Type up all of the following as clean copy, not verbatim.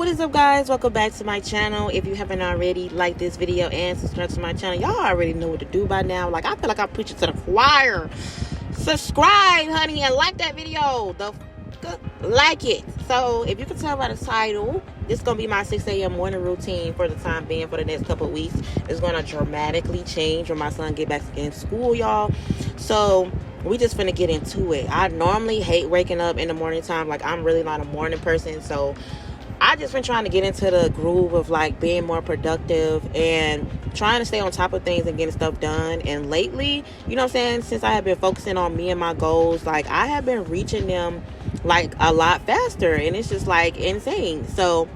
is up, guys? Welcome back to my channel. If you haven't already, like this video and subscribe to my channel. Y'all already know what to do by now. Like, I feel like I'm preaching to the choir. Subscribe, honey, and like that video. Like it. So if you can tell by the title, this is gonna be my 6 a.m. morning routine for the time being. For the next couple of weeks, it's gonna dramatically change when my son get back in school, y'all. So we just finna get into it. I normally hate waking up in the morning time. Like, I'm really not a morning person, so I just been trying to get into the groove of like being more productive and trying to stay on top of things and getting stuff done. And lately, you know what I'm saying, since I have been focusing on me and my goals, like I have been reaching them like a lot faster, and it's just like insane. So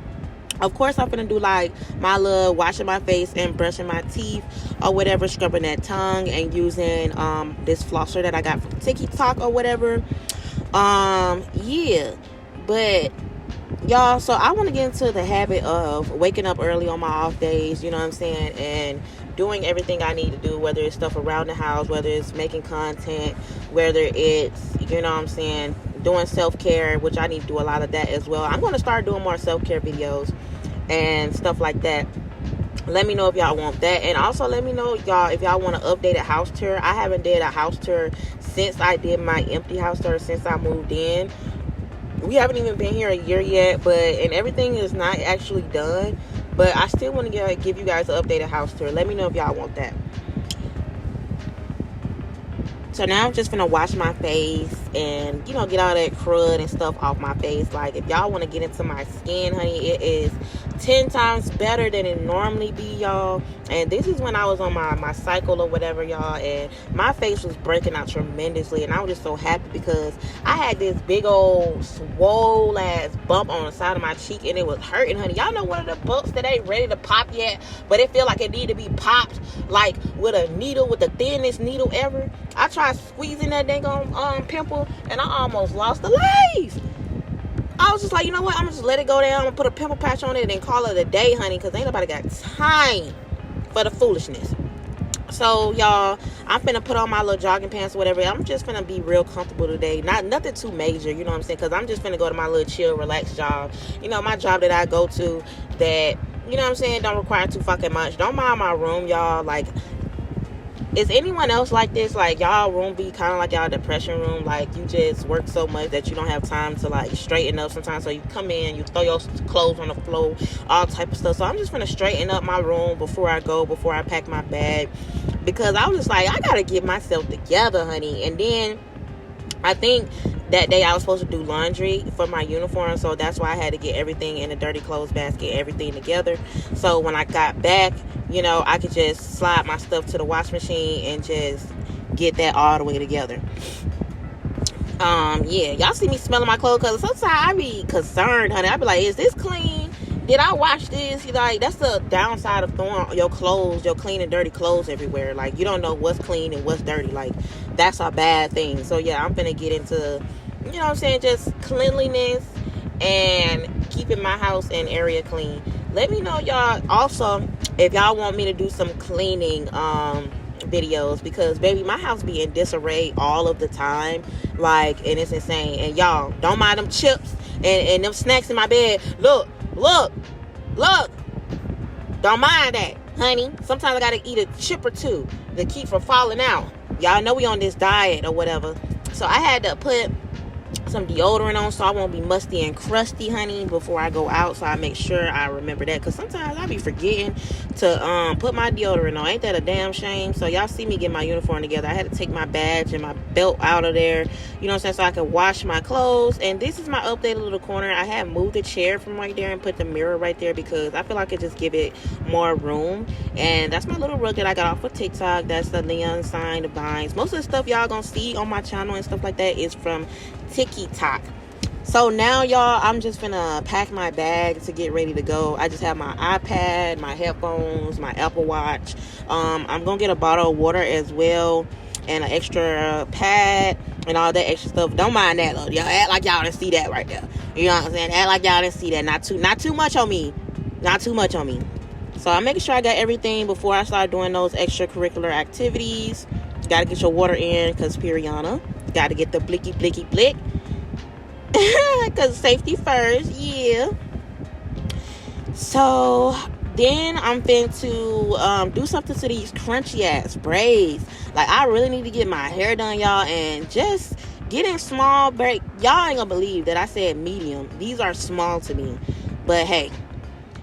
of course I'm gonna do like my little washing my face and brushing my teeth or whatever, scrubbing that tongue and using this flosser that I got from TikTok or whatever. Yeah, but y'all, so I want to get into the habit of waking up early on my off days, you know what I'm saying, and doing everything I need to do, whether it's stuff around the house, whether it's making content, whether it's, you know what I'm saying, doing self-care, which I need to do a lot of that as well. I'm going to start doing more self-care videos and stuff like that. Let me know if y'all want that. And also let me know, y'all, if y'all want to update a house tour. I haven't did a house tour since I did my empty house tour, since I moved in. We haven't even been here a year yet, and everything is not actually done, but I still want to give you guys an updated house tour. Let me know if y'all want that. So now I'm just gonna wash my face and, you know, get all that crud and stuff off my face. Like, if y'all want to get into my skin, honey, it is 10 times better than it normally be, y'all. And this is when I was on my cycle or whatever, y'all, and my face was breaking out tremendously, and I was just so happy because I had this big old swole ass bump on the side of my cheek, and it was hurting, honey. Y'all know one of the bumps that ain't ready to pop yet, but it feel like it need to be popped, like with a needle, with the thinnest needle ever. I tried squeezing that dang on pimple, and I almost lost the life. I was just like, you know what, I'm gonna just let it go down. I'm gonna put a pimple patch on it and call it a day, honey, because ain't nobody got time for the foolishness. So y'all, I'm finna put on my little jogging pants or whatever. I'm just finna be real comfortable today. Nothing too major, you know what I'm saying, because I'm just finna go to my little chill, relax job. You know, my job that I go to that, you know what I'm saying, don't require too fucking much. Don't mind my room, y'all. Like, is anyone else like this? Like, y'all room be kind of like y'all depression room? Like, you just work so much that you don't have time to like straighten up sometimes. So you come in, you throw your clothes on the floor, all type of stuff. So I'm just gonna straighten up my room before I pack my bag, because I was just like, I gotta get myself together, honey. And then I think that day I was supposed to do laundry for my uniform, so that's why I had to get everything in a dirty clothes basket, everything together. So when I got back, you know, I could just slide my stuff to the wash machine and just get that all the way together. Yeah, y'all see me smelling my clothes, because sometimes I be concerned, honey. I be like, is this clean? Did I wash this? Like, that's the downside of throwing your clothes, your clean and dirty clothes everywhere. Like, you don't know what's clean and what's dirty. Like, that's a bad thing. So yeah, I'm gonna get into, you know what I'm saying, just cleanliness and keeping my house and area clean. Let me know, y'all, also, if y'all want me to do some cleaning videos, because baby, my house be in disarray all of the time, like, and it's insane. And y'all, don't mind them chips and them snacks in my bed. Look, don't mind that, honey. Sometimes I gotta eat a chip or two to keep from falling out. Y'all know we on this diet or whatever, so I had to put some deodorant on so I won't be musty and crusty, honey, before I go out. So I make sure I remember that, because sometimes I be forgetting to put my deodorant on. Ain't that a damn shame? So y'all see me get my uniform together. I had to take my badge and my belt out of there, you know what I'm saying, so I can wash my clothes. And this is my updated little corner. I have moved the chair from right there and put the mirror right there, because I feel like it just give it more room. And that's my little rug that I got off of TikTok. That's the neon sign, the vines. Most of the stuff y'all gonna see on my channel and stuff like that is from TikTok. So now, y'all, I'm just gonna pack my bag to get ready to go. I just have my iPad, my headphones, my Apple Watch. I'm gonna get a bottle of water as well, and an extra pad and all that extra stuff. Don't mind that, though. Y'all act like y'all didn't see that right there. You know what I'm saying? Act like y'all didn't see that. Not too much on me. Not too much on me. So I'm making sure I got everything before I start doing those extracurricular activities. Gotta get your water in, because Periana. Gotta get the blicky blick. Because safety first, yeah. So then I'm finna to do something to these crunchy ass braids. Like, I really need to get my hair done, y'all, and just getting small break. Y'all ain't gonna believe that I said medium. These are small to me, but hey,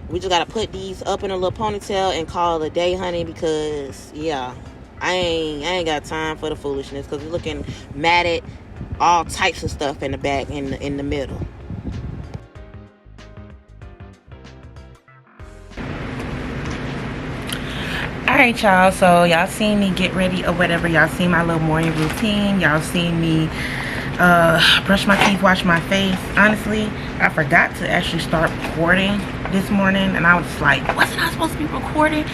we just gotta put these up in a little ponytail and call it a day, honey, because yeah, I ain't got time for the foolishness, because we're looking matted, all types of stuff in the back, in the middle. Alright, y'all, so y'all seen me get ready or whatever. Y'all seen my little morning routine. Y'all seen me brush my teeth, wash my face. Honestly, I forgot to actually start recording this morning, and I was like, wasn't I supposed to be recording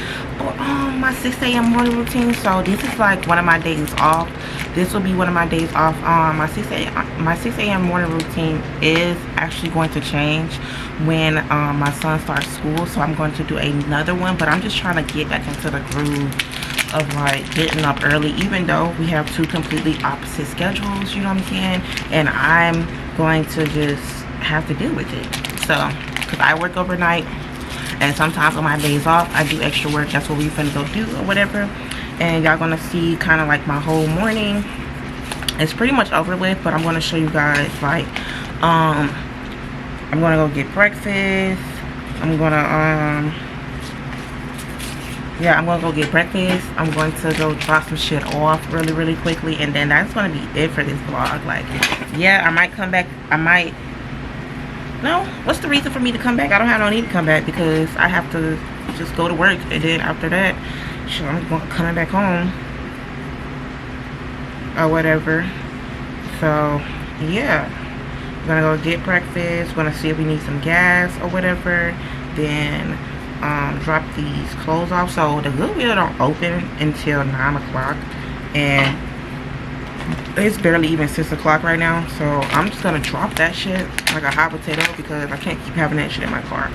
my 6 a.m. morning routine? So this is like one of my days off. This will be one of my days off. My 6 a.m. morning routine is actually going to change when my son starts school, so I'm going to do another one, but I'm just trying to get back into the groove of like getting up early, even though we have two completely opposite schedules, you know what I'm saying? And I'm going to just have to deal with it. So, because I work overnight, and sometimes on my days off I do extra work. That's what we finna go do or whatever, and y'all gonna see kind of like my whole morning. It's pretty much over with, but I'm gonna show you guys like I'm gonna go get breakfast. I'm gonna go get breakfast. I'm going to go drop some shit off really quickly, and then that's gonna be it for this vlog. Like, yeah, I might come back. No, what's the reason for me to come back? I don't have no need to come back, because I have to just go to work, and then after that, sure, I'm coming back home or whatever. So yeah, I'm gonna go get breakfast. Gonna see if we need some gas or whatever, then drop these clothes off. So the Goodwill don't open until 9 o'clock, and it's barely even 6 o'clock right now, so I'm just gonna drop that shit like a hot potato, because I can't keep having that shit in my car.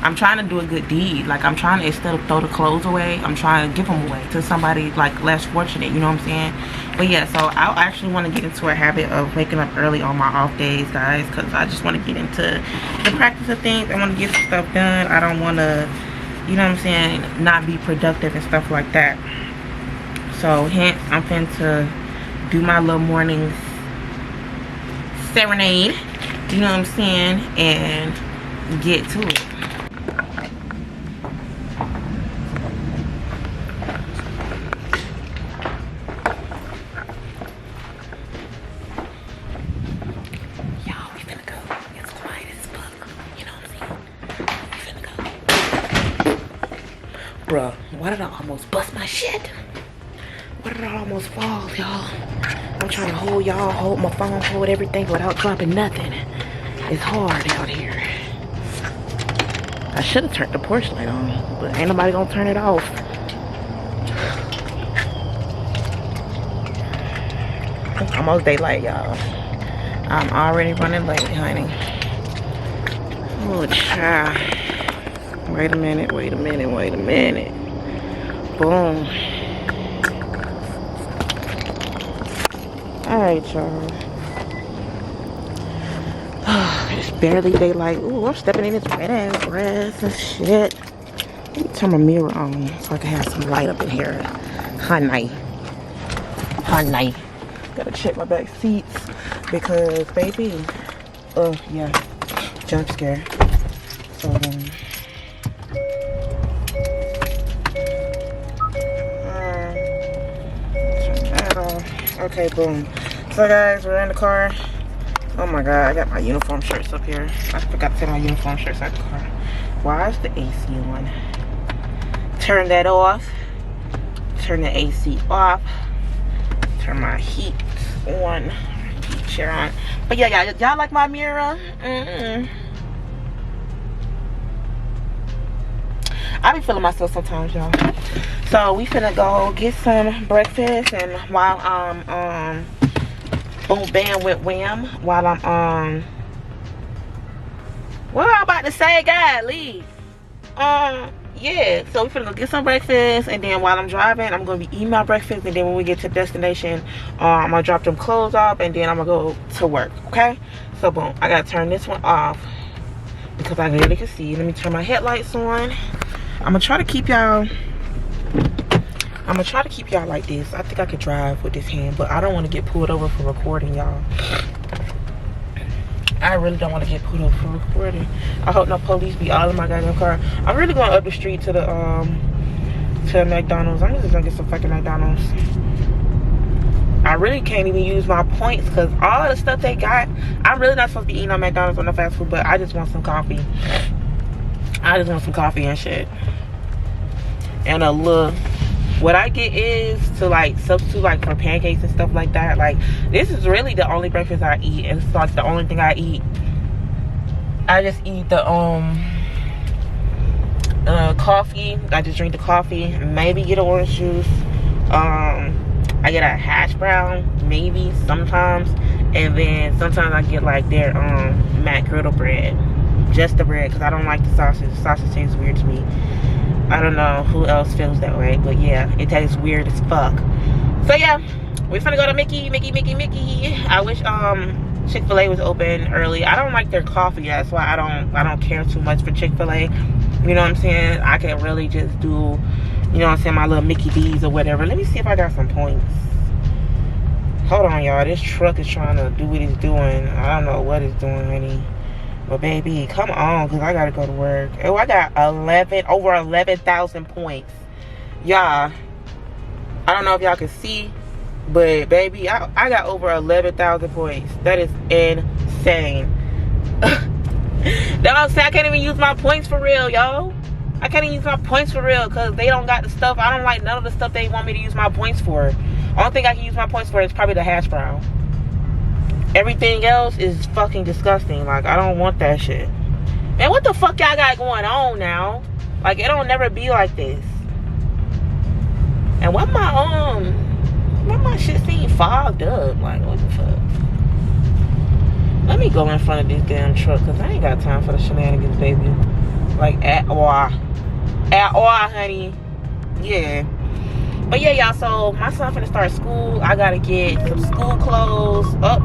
I'm trying to do a good deed. Like, I'm trying to, instead of throw the clothes away, I'm trying to give them away to somebody like less fortunate, you know what I'm saying? But yeah, so I actually want to get into a habit of waking up early on my off days, guys, because I just want to get into the practice of things. I want to get some stuff done. I don't want to, you know what I'm saying, not be productive and stuff like that. So hence, I'm finna do my little morning serenade, you know what I'm saying, and get to it. Y'all, we finna go. It's quiet as fuck, you know what I'm saying? We finna go. Bruh, why did I almost bust my shit? Why did I almost fall, y'all? I'm trying to hold y'all, hold my phone, hold everything without dropping nothing. It's hard out here. I should have turned the porch light on, but ain't nobody gonna turn it off. It's almost daylight, y'all. I'm already running late, honey. Oh, child. Wait a minute. Boom. Alright, y'all. It's barely daylight. Ooh, I'm stepping in this red ass grass and shit. Let me turn my mirror on so I can have some light up in here. Honey. Gotta check my back seats because, baby, yeah, jump scare. So, turn that off. Okay, boom. So, guys, we're in the car. Oh my god, I got my uniform shirts up here. I forgot to take my uniform shirts out the car. Why is the AC on? Turn that off. Turn the AC off. Turn my heat on. Heat chair on. But yeah, y'all like my mirror? I be feeling myself sometimes, y'all. So we finna go get some breakfast, and while I'm boom bam with wham, while I'm what am I about to say, God, leave. Yeah, so we finna go get some breakfast, and then while I'm driving, I'm gonna be eating my breakfast, and then when we get to the destination, I'm gonna drop them clothes off, and then I'm gonna go to work. Okay, so boom, I gotta turn this one off because I really can see. Let me turn my headlights on. I'm gonna try to keep y'all like this. I think I could drive with this hand, but I don't want to get pulled over for recording, y'all. I really don't want to get pulled over for recording. I hope no police be all in my goddamn car. I'm really going up the street to the McDonald's. I'm just gonna get some fucking McDonald's. I really can't even use my points because all the stuff they got, I'm really not supposed to be eating on McDonald's or no fast food, but I just want some coffee. I just want some coffee and shit. And a little, what I get is to like substitute like for pancakes and stuff like that. Like, this is really the only breakfast I eat. It's like the only thing I eat. I just eat the coffee. I just drink the coffee, maybe get an orange juice. I get a hash brown, maybe sometimes, and then sometimes I get like their mac griddle bread, just the bread, because I don't like the sausage. The sausage tastes weird to me. I don't know who else feels that way, but yeah, it tastes weird as fuck. So yeah, we're finna go to Mickey. I wish Chick-fil-A was open early. I don't like their coffee. That's why I don't care too much for Chick-fil-A. You know what I'm saying? I can really just do, you know what I'm saying, my little Mickey D's or whatever. Let me see if I got some points. Hold on, y'all. This truck is trying to do what it's doing. I don't know what it's doing, honey. But baby, come on, because I got to go to work. Oh, I got over 11,000 points. Y'all, I don't know if y'all can see, but baby, I got over 11,000 points. That is insane. That's what I'm saying. I can't even use my points for real, y'all. I can't even use my points for real because they don't got the stuff. I don't like none of the stuff they want me to use my points for. Only thing I can use my points for is probably the hash brown. Everything else is fucking disgusting. Like, I don't want that shit. Man, what the fuck y'all got going on now? Like, it don't never be like this. And why my shit seem fogged up? Like, what the fuck? Let me go in front of this damn truck because I ain't got time for the shenanigans, baby. Like, at all, honey. Yeah. But yeah, y'all, so my son finna start school. I gotta get some school clothes. Oh,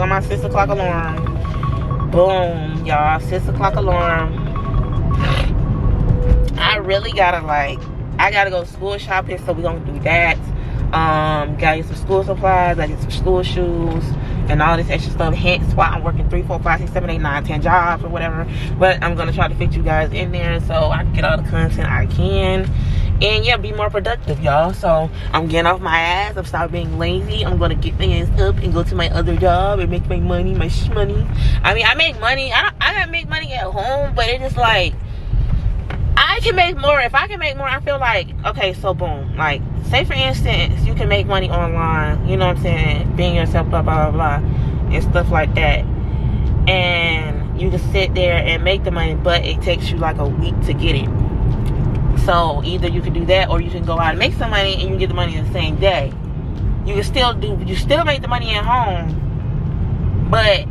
on my 6 o'clock alarm. Boom, y'all, 6 o'clock alarm. I really gotta I gotta go school shopping, so we're gonna do that. Gotta get some school supplies, I get some school shoes and all this extra stuff, hence why I'm working 3, 4, 5, 6, 7, 8, 9, 10 jobs or whatever. But I'm gonna try to fit you guys in there so I can get all the content I can and yeah, be more productive, y'all. So I'm getting off my ass. I'm stopping being lazy. I'm gonna get my ass up and go to my other job and make my money, my money. I mean, I make money. I don't make money at home, but it's just like I can make more. If I can make more, I feel like, okay, so boom, like, say for instance, you can make money online, you know what I'm saying, being yourself, blah, blah, blah, blah, and stuff like that. And you can sit there and make the money, but it takes you like a week to get it. So either you can do that, or you can go out and make some money and you get the money the same day. You still make the money at home, but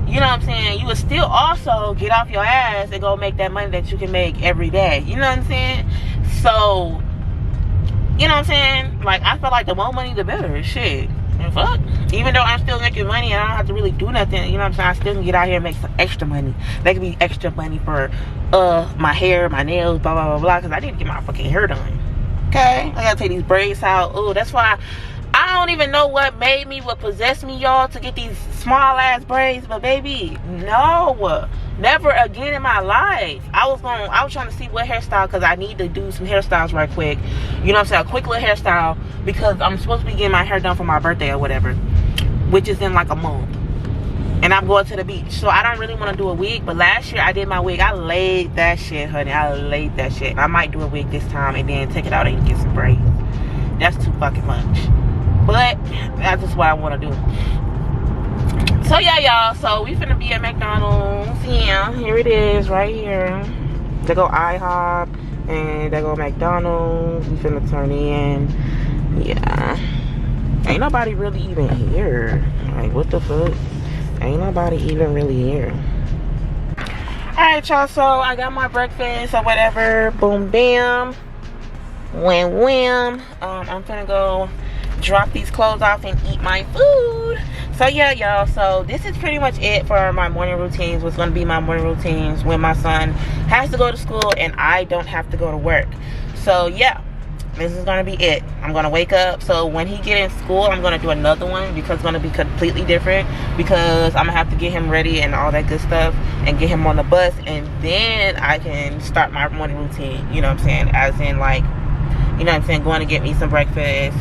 you know what I'm saying, you would still also get off your ass and go make that money that you can make every day. You know what I'm saying? So, you know what I'm saying? Like, I feel like the more money, the better. Shit. And fuck. Even though I'm still making money and I don't have to really do nothing, you know what I'm saying? I still can get out here and make some extra money. That could be extra money for my hair, my nails, blah, blah, blah, blah. Because I need to get my fucking hair done. Okay? I gotta take these braids out. Oh, that's why I don't even know what possessed me, y'all, to get these small ass braids. But baby, no, never again in my life. I was trying to see what hairstyle, because I need to do some hairstyles right quick. You know what I'm saying? A quick little hairstyle, because I'm supposed to be getting my hair done for my birthday or whatever, which is in like a month. And I'm going to the beach, so I don't really want to do a wig. But last year I did my wig. I laid that shit, honey. I laid that shit. I might do a wig this time and then take it out and get some braids. That's too fucking much. But that's just what I want to do. So yeah, y'all, so we finna be at McDonald's. Yeah, here it is, right here. They go IHOP and they go McDonald's. We finna turn in. Yeah, ain't nobody really even here. Like, what the fuck? Ain't nobody even really here. Alright, y'all, so I got my breakfast or whatever. Boom, bam, wham, wham. I'm finna go drop these clothes off and eat my food. So yeah, y'all, so this is pretty much it for my morning routines. What's going to be my morning routines when my son has to go to school and I don't have to go to work. So yeah, this is going to be it. I'm going to wake up. So when he get in school, I'm going to do another one because it's going to be completely different, because I'm going to have to get him ready and all that good stuff and get him on the bus, and then I can start my morning routine, you know what I'm saying, as in like, you know what I'm saying, going to get me some breakfast,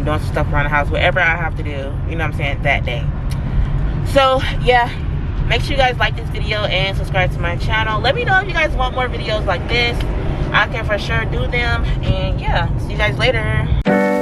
doing some stuff around the house, whatever I have to do, you know what I'm saying, that day. So yeah, make sure you guys like this video and subscribe to my channel. Let me know if you guys want more videos like this. I can for sure do them. And yeah, see you guys later.